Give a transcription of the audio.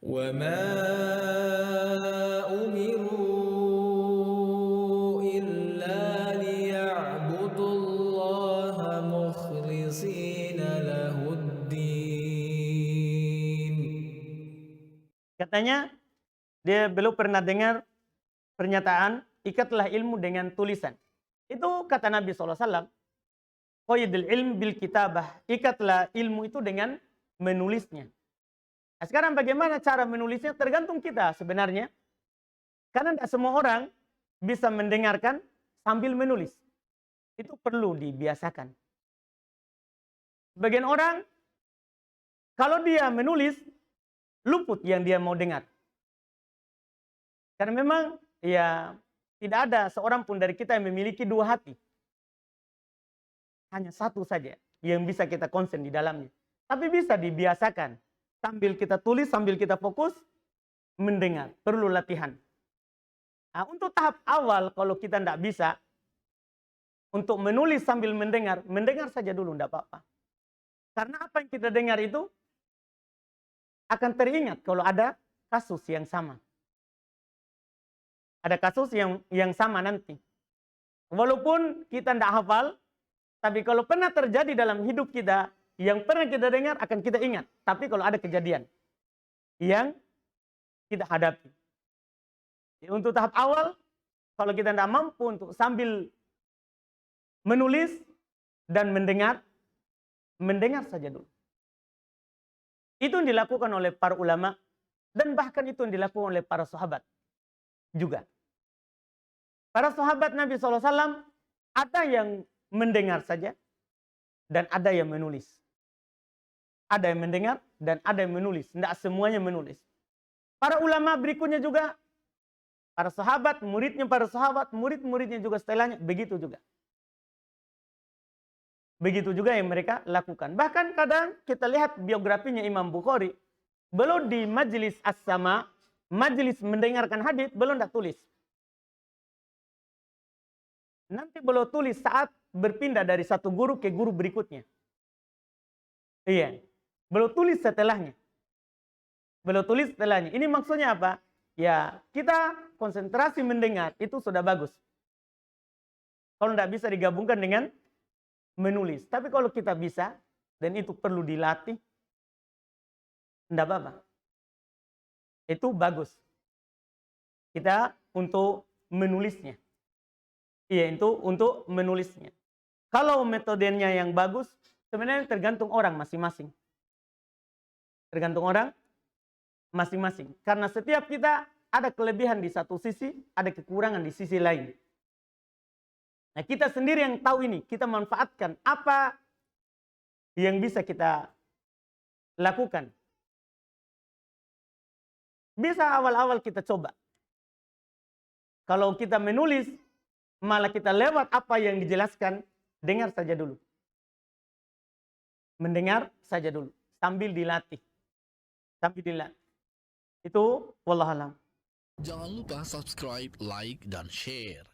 وما أمروا إلا ليعبدوا الله مخلصين له الدين. Katanya, dia belum pernah dengar pernyataan, ikatlah ilmu dengan tulisan. Itu kata Nabi SAW, qayyidil ilm bil kitabah, ikatlah ilmu itu dengan menulisnya. Nah, sekarang bagaimana cara menulisnya tergantung kita sebenarnya. Karena tidak semua orang bisa mendengarkan sambil menulis. Itu perlu dibiasakan. Sebagian orang, kalau dia menulis, luput yang dia mau dengar. Karena memang ya tidak ada seorang pun dari kita yang memiliki dua hati. Hanya satu saja yang bisa kita konsen di dalamnya. Tapi bisa dibiasakan. Sambil kita tulis, sambil kita fokus, mendengar. Perlu latihan. Nah, untuk tahap awal kalau kita tidak bisa, untuk menulis sambil mendengar, mendengar saja dulu, tidak apa-apa. Karena apa yang kita dengar itu akan teringat kalau ada kasus yang sama. Ada kasus yang sama nanti. Walaupun kita tidak hafal, tapi kalau pernah terjadi dalam hidup kita, yang pernah kita dengar akan kita ingat. Tapi kalau ada kejadian yang kita hadapi. Untuk tahap awal, kalau kita tidak mampu untuk sambil menulis dan mendengar, mendengar saja dulu. Itu yang dilakukan oleh para ulama, dan bahkan itu yang dilakukan oleh para sahabat juga. Para sahabat Nabi SAW, ada yang mendengar saja, dan ada yang menulis. Ada yang mendengar, dan ada yang menulis. Tidak semuanya menulis. Para ulama berikutnya juga, para sahabat, muridnya para sahabat, murid-muridnya juga setelahnya, begitu juga. Begitu juga yang mereka lakukan. Bahkan kadang kita lihat biografinya Imam Bukhari, belum di majelis as-sama, majelis mendengarkan hadis, belum tak tulis. Nanti belum tulis saat berpindah dari satu guru ke guru berikutnya. Iya. Belum tulis setelahnya. Belum tulis setelahnya. Ini maksudnya apa? Ya, kita konsentrasi mendengar, itu sudah bagus. Kalau tidak bisa digabungkan dengan menulis. Tapi kalau kita bisa, dan itu perlu dilatih, tidak apa-apa. Itu bagus. Kita untuk menulisnya. Iya, itu untuk menulisnya. Kalau metodenya yang bagus, sebenarnya tergantung orang masing-masing. Tergantung orang masing-masing. Karena setiap kita ada kelebihan di satu sisi, ada kekurangan di sisi lain. Nah, kita sendiri yang tahu ini, kita manfaatkan apa yang bisa kita lakukan. Bisa awal-awal kita coba. Kalau kita menulis, malah kita lewat apa yang dijelaskan, dengar saja dulu. Mendengar saja dulu, sambil dilatih. Sambil dilatih. Itu wallahualam. Jangan lupa subscribe, like, dan share.